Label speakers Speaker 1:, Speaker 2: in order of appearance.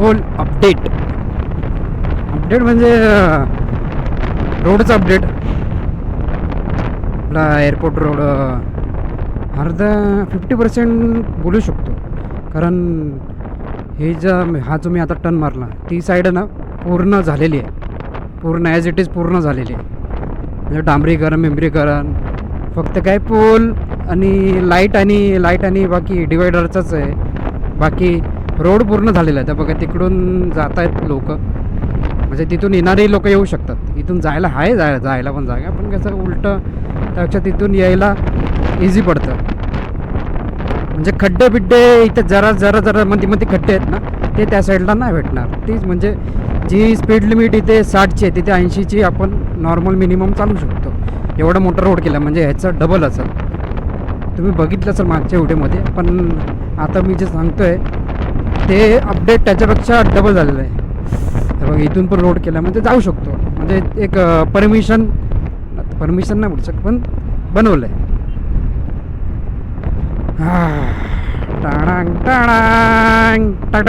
Speaker 1: फुल update. Update म्हणजे रोडचं update. आपला airport road अर्धा 50% बोलू शकतो. कारण हा जो मी आता टर्न मारला ती साईड ना पूर्ण झालेली आहे. पूर्ण ॲज इट इज पूर्ण झालेली आहे. म्हणजे डांबरीकरण फक्त काय पूल आणि लाईट आणि बाकी डिवायडरचाच आहे. बाकी रोड पूर्ण झालेला आहे. तर बघा तिकडून जात आहेत लोक, म्हणजे तिथून येणारे लोक येऊ शकतात. इथून जायला आहे जायला पण जागा, पण कसं उलटं त्यापेक्षा तिथून यायला इझी पडतं. म्हणजे खड्डे इथं जरा मध्ये खड्डे आहेत ना, ते त्या साईडला नाही भेटणार. तीच म्हणजे जी स्पीड लिमिट इथे 60ची आहे तिथे 80ची आपण नॉर्मल मिनिमम चालू शकतो. एवढा मोठा रोड केला म्हणजे ह्याचं डबल असेल. तुम्ही बघितलं असेल मागच्या व्हिडिओमध्ये, पण आता मी जे सांगतो आहे ते अपडेट त्याच्यापेक्षा डबल झालेलं आहे. तर बघा इथून पण रोड केला म्हणजे जाऊ शकतो. म्हणजे एक परमिशन नाही बोलू शकत, पण बनवलं आहे. टाडांग टाडांग टाडा